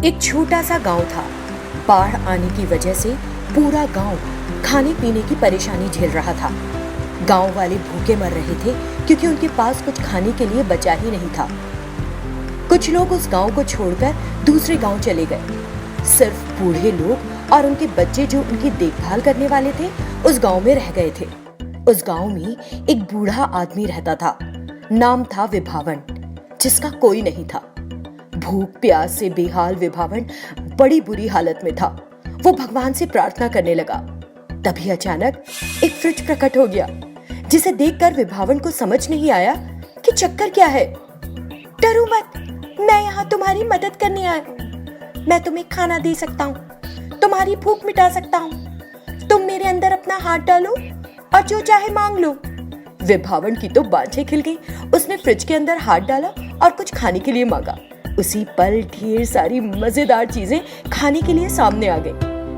एक छोटा सा गांव था। बाढ़ आने की वजह से पूरा गांव खाने पीने की परेशानी झेल रहा था। गांव वाले भूखे मर रहे थे क्योंकि उनके पास कुछ खाने के लिए बचा ही नहीं था। कुछ लोग उस गांव को छोड़कर दूसरे गांव चले गए। सिर्फ बूढ़े लोग और उनके बच्चे जो उनकी देखभाल करने वाले थे उस गांव में रह गए थे। उस गांव में एक बूढ़ा आदमी रहता था। नाम था विभावन, जिसका कोई नहीं था। भूख प्यास से बेहाल विभावन बड़ी बुरी हालत में था। वो भगवान से प्रार्थना करने लगा। तभी अचानक एक फ्रिज प्रकट हो गया, जिसे देखकर विभावन को समझ नहीं आया कि चक्कर क्या है। डरो मत, मैं यहाँ तुम्हारी मदद करने आया। मैं तुम्हें खाना दे सकता हूँ, तुम्हारी भूख मिटा सकता हूँ। तुम मेरे अंदर अपना हाथ डालो और जो चाहे मांग लो। विभावन की तो बाँछें खिल गई। उसने फ्रिज के अंदर हाथ डाला और कुछ खाने के लिए मांगा। उसी पल ढेर सारी मजेदार चीजें खाने के लिए सामने आ गई।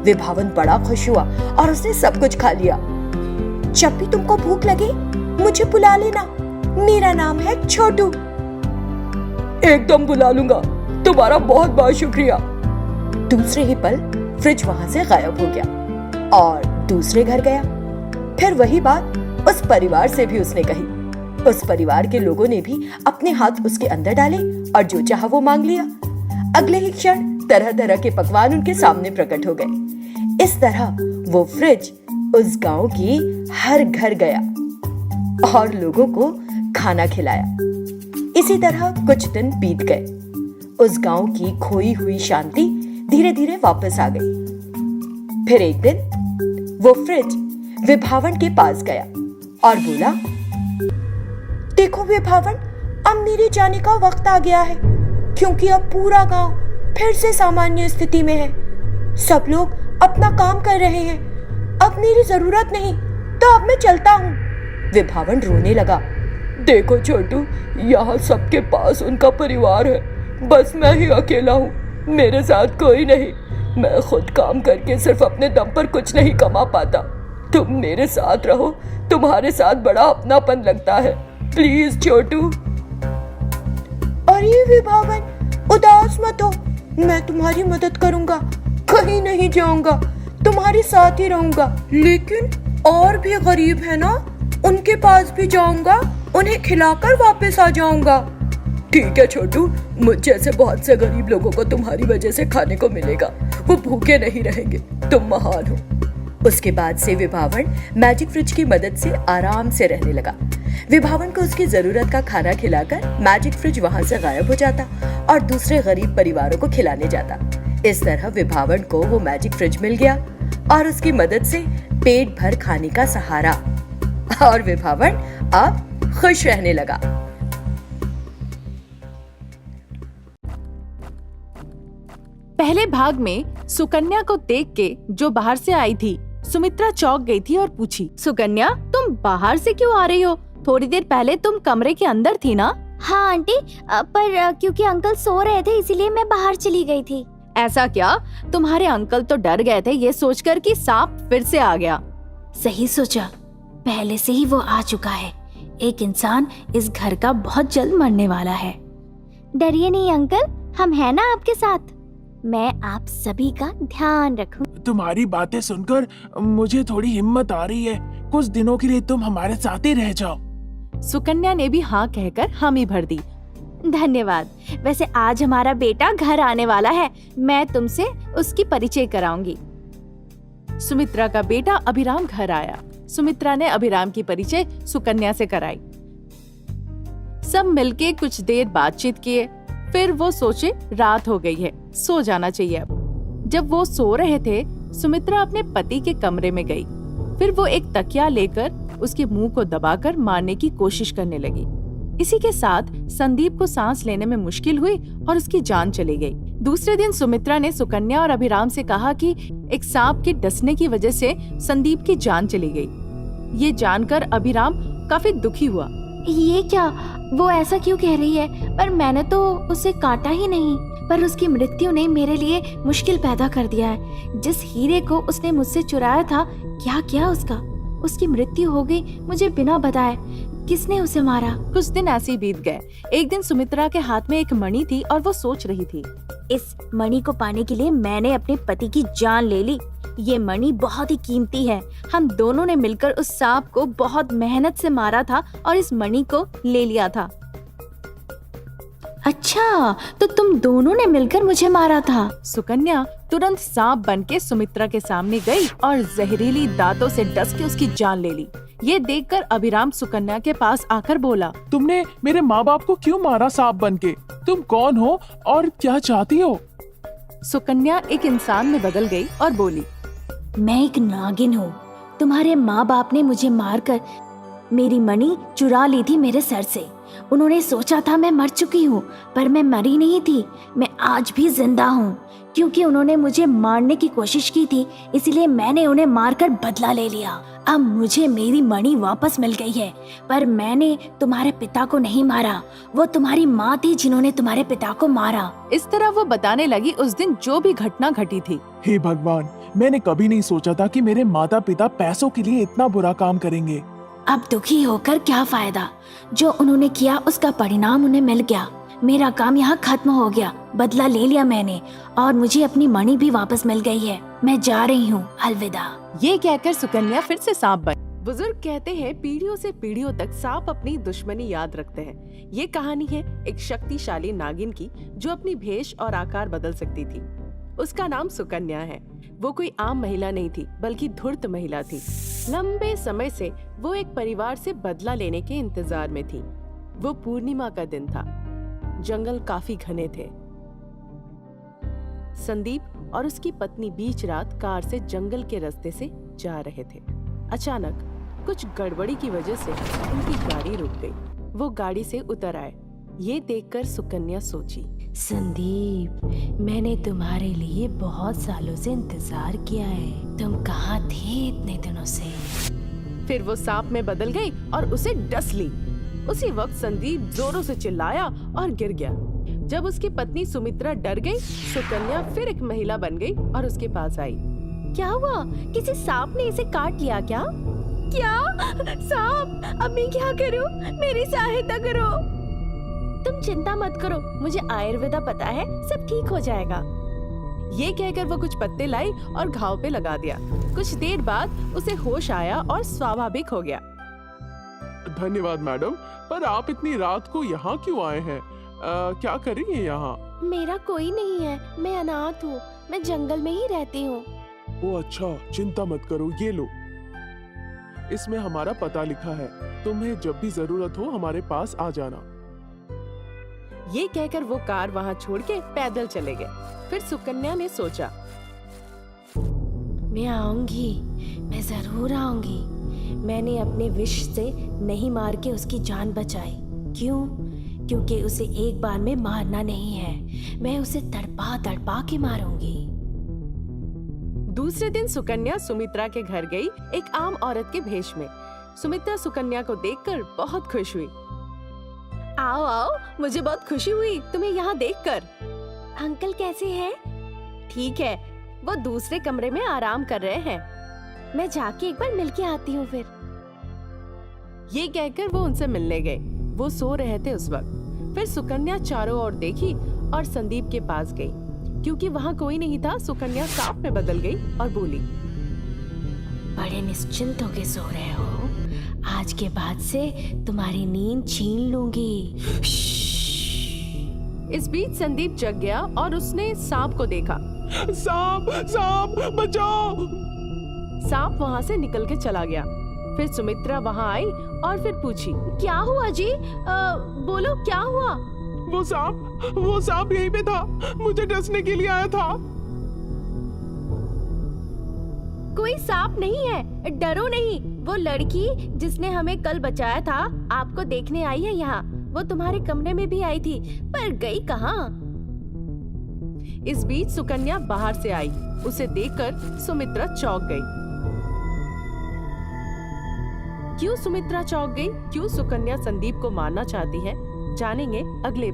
विभावन बड़ा खुश हुआ और उसने सब कुछ खा लिया। जब भी तुमको भूख लगे मुझे बुला लेना, मेरा नाम है छोटू। एकदम बुला लूंगा, तुम्हारा बहुत बहुत शुक्रिया। दूसरे ही पल फ्रिज वहां से गायब हो गया और दूसरे घर गया। फिर वही बात उस परिवार से भी उसने कही। उस परिवार के लोगों ने भी अपने हाथ उसके अंदर डाले और जो चाहा वो मांग लिया। अगले ही क्षण तरह तरह के पकवान उनके सामने प्रकट हो गए। इस तरह वो फ्रिज उस गांव के हर घर गया और लोगों को खाना खिलाया। इसी तरह कुछ दिन बीत गए। उस गांव की खोई हुई शांति धीरे धीरे वापस आ गई। फिर एक दिन वो फ्रिज विभावन के पास गया और बोला, देखो विभावन, अब मेरे जाने का वक्त आ गया है, क्योंकि अब पूरा गांव फिर से सामान्य स्थिति में है। सब लोग अपना काम कर रहे हैं। अब मेरी जरूरत नहीं, तो अब मैं चलता हूँ। विभावन रोने लगा। देखो छोटू, यहाँ सबके पास उनका परिवार है, बस मैं ही अकेला हूँ। मेरे साथ कोई नहीं। मैं खुद काम करके सिर्फ अपने दम पर कुछ नहीं कमा पाता। तुम मेरे साथ रहो, तुम्हारे साथ बड़ा अपनापन लगता है। प्लीज छोटू। अरे विभावन, उदास मत हो, मैं तुम्हारी मदद करूंगा। कहीं नहीं जाऊंगा, तुम्हारे साथ ही रहूंगा। लेकिन और भी गरीब है ना, उनके पास भी जाऊंगा, उन्हें खिलाकर वापस आ जाऊंगा। ठीक है छोटू, मुझ जैसे बहुत से गरीब लोगों को तुम्हारी वजह से खाने को मिलेगा। वो भूखे नहीं रहेंगे। तुम महान हो। उसके बाद से विभावन मैजिक फ्रिज की मदद से आराम से रहने लगा। विभावन को उसकी जरूरत का खाना खिलाकर मैजिक फ्रिज वहां से गायब हो जाता और दूसरे गरीब परिवारों को खिलाने जाता। इस तरह विभावन को वो मैजिक फ्रिज मिल गया और उसकी मदद से पेट भर खाने का सहारा, और विभावन अब खुश रहने लगा। पहले भाग में सुकन्या को देख के जो बाहर से आई थी, सुमित्रा चौंक गई थी और पूछी, सुकन्या, तुम बाहर से क्यों आ रही हो? थोड़ी देर पहले तुम कमरे के अंदर थी ना? हाँ आंटी, पर क्योंकि अंकल सो रहे थे इसीलिए मैं बाहर चली गई थी। ऐसा क्या? तुम्हारे अंकल तो डर गए थे ये सोचकर कि सांप फिर से आ गया। सही सोचा, पहले से ही वो आ चुका है। एक इंसान इस घर का बहुत जल्द मरने वाला है। डरिए नहीं अंकल, हम हैं ना आपके साथ। मैं आप सभी का ध्यान रखूं। तुम्हारी बातें सुनकर मुझे थोड़ी हिम्मत आ रही है। कुछ दिनों के लिए तुम हमारे साथ ही रह जाओ। सुकन्या ने भी हाँ कहकर हामी भर दी। धन्यवाद। वैसे आज हमारा बेटा घर आने वाला है, मैं तुमसे उसकी परिचय कराऊंगी। सुमित्रा का बेटा अभिराम घर आया। सुमित्रा ने अभिराम की परिचय सुकन्या से कराई। सब मिलके कुछ देर बातचीत किए। फिर वो सोचे रात हो गई है, सो जाना चाहिए अब। जब वो सो रहे थे, सुमित्रा अपने पति के कमरे में गई। फिर वो एक तकिया लेकर उसके मुंह को दबाकर मारने की कोशिश करने लगी। इसी के साथ संदीप को सांस लेने में मुश्किल हुई और उसकी जान चली गई। दूसरे दिन सुमित्रा ने सुकन्या और अभिराम से कहा कि एक सांप के डसने की वजह से संदीप की जान चली गई। ये जानकर अभिराम काफी दुखी हुआ। ये क्या, वो ऐसा क्यों कह रही है? पर मैंने तो उसे काटा ही नहीं। पर उसकी मृत्यु ने मेरे लिए मुश्किल पैदा कर दिया है। जिस हीरे को उसने मुझसे चुराया था, क्या किया उसका? उसकी मृत्यु हो गई मुझे बिना बताए। किसने उसे मारा? कुछ दिन ऐसे ही बीत गए। एक दिन सुमित्रा के हाथ में एक मणि थी और वो सोच रही थी। इस मणि को पाने के लिए मैंने अपने पति की जान ले ली। ये मणि बहुत ही कीमती है। हम दोनों ने मिलकर उस सांप को बहुत मेहनत से मारा था और इस मणि को ले लिया था। अच्छा, तो तुम दोनों ने मिलकर मुझे मारा था? सुकन्या तुरंत सांप बनके सुमित्रा के सामने गई और जहरीली दांतों से डस के उसकी जान ले ली। ये देखकर अभिराम सुकन्या के पास आकर बोला, तुमने मेरे माँ बाप को क्यों मारा सांप बनके? तुम कौन हो और क्या चाहती हो? सुकन्या एक इंसान में बदल गई और बोली, मैं एक नागिन हूँ। तुम्हारे माँ बाप ने मुझे मारकर मेरी मणि चुरा ली थी मेरे सर से। उन्होंने सोचा था मैं मर चुकी हूँ, पर मैं मरी नहीं थी। मैं आज भी जिंदा हूँ। क्योंकि उन्होंने मुझे मारने की कोशिश की थी, इसलिए मैंने उन्हें मारकर बदला ले लिया। अब मुझे मेरी मणि वापस मिल गई है, पर मैंने तुम्हारे पिता को नहीं मारा। वो तुम्हारी माँ थी जिन्होंने तुम्हारे पिता को मारा। इस तरह वो बताने लगी उस दिन जो भी घटना घटी थी। हे भगवान, मैंने कभी नहीं सोचा था कि मेरे माता पिता पैसों के लिए इतना बुरा काम करेंगे। अब दुखी होकर क्या फायदा? जो उन्होंने किया उसका परिणाम उन्हें मिल गया। मेरा काम यहाँ खत्म हो गया। बदला ले लिया मैंने और मुझे अपनी मणि भी वापस मिल गई है। मैं जा रही हूँ, अलविदा। ये कहकर सुकन्या फिर से सांप बनी। बुजुर्ग कहते हैं पीढ़ियों से पीढ़ियों तक सांप अपनी दुश्मनी याद रखते हैं। ये कहानी है एक शक्तिशाली नागिन की जो अपनी भेष और आकार बदल सकती थी। उसका नाम सुकन्या है। वो कोई आम महिला नहीं थी, बल्कि धूर्त महिला थी। लंबे समय से वो एक परिवार से बदला लेने के इंतजार में थी। वो पूर्णिमा का दिन था। जंगल काफी घने थे। संदीप और उसकी पत्नी बीच रात कार से जंगल के रास्ते से जा रहे थे। अचानक कुछ गड़बड़ी की वजह से उनकी गाड़ी रुक गई। वो गाड़ी से उतर आए। ये देखकर सुकन्या सोची, संदीप, मैंने तुम्हारे लिए बहुत सालों से इंतजार किया है। तुम कहाँ थे इतने दिनों से? फिर वो सांप में बदल गई और उसे डस ली। उसी वक्त संदीप जोरों से चिल्लाया और गिर गया। जब उसकी पत्नी सुमित्रा डर गई, सुकन्या फिर एक महिला बन गई और उसके पास आई। क्या हुआ? किसी सांप ने इसे काट लिया क्या? क्या? सांप? अब मैं क्या करूं? मेरी सहायता करो। तुम चिंता मत करो, मुझे आयुर्वेदा पता है, सब ठीक हो जाएगा। ये कहकर वो कुछ पत्ते लाई और घाव पे लगा दिया। कुछ देर बाद उसे होश आया और स्वाभाविक हो गया। धन्यवाद मैडम, पर आप इतनी रात को यहाँ क्यों आए हैं? क्या कर रही हैं यहाँ? मेरा कोई नहीं है, मैं अनाथ हूँ। मैं जंगल में ही रहती हूँ। ओ अच्छा, चिंता मत करो, ये लो। इसमें हमारा पता लिखा है। तुम्हें जब भी जरूरत हो हमारे पास आ जाना। ये कहकर वो कार वहाँ छोड़ के पैदल चले गए। फिर सुकन्या ने सोचा, मैं आऊंगी, मैं जरूर आऊंगी। मैंने अपने विष से नहीं मार के उसकी जान बचाई। क्यों? क्योंकि उसे एक बार में मारना नहीं है। मैं उसे तड़पा तड़पा के मारूंगी। दूसरे दिन सुकन्या सुमित्रा के घर गई, एक आम औरत के भेष में। सुमित्रा सुकन्या को देखकर बहुत खुश हुई। आओ आओ, मुझे बहुत खुशी हुई तुम्हें यहाँ देखकर। अंकल कैसे हैं? ठीक है, वो दूसरे कमरे में आराम कर रहे हैं। मैं जाके एक बार मिल के आती हूँ फिर। ये कहकर वो उनसे मिलने गए। वो सो रहे थे उस वक्त। फिर सुकन्या चारों ओर देखी और संदीप के पास गई। क्योंकि वहाँ कोई नहीं था, सुकन्या सांप में बदल गई और बोली, बड़े निश्चिंत होके सो रहे हो। आज के बाद से तुम्हारी नींद छीन लूंगी। इस बीच संदीप जग गया और उसने सांप को देखा। सांप, सांप, बचाओ! सांप वहाँ से निकल के चला गया। फिर सुमित्रा वहाँ आई और फिर पूछी, क्या हुआ जी? बोलो क्या हुआ? वो सांप यहीं पे था। मुझे डसने के लिए आया था। कोई सांप नहीं है, डरो नहीं। वो लड़की जिसने हमें कल बचाया था आपको देखने आई है यहाँ। वो तुम्हारे कमरे में भी आई थी, पर गई कहाँ? इस बीच सुकन्या बाहर से आई। उसे देखकर सुमित्रा चौंक गई। क्यों सुमित्रा चौंक गई? क्यों सुकन्या संदीप को मारना चाहती है? जानेंगे अगले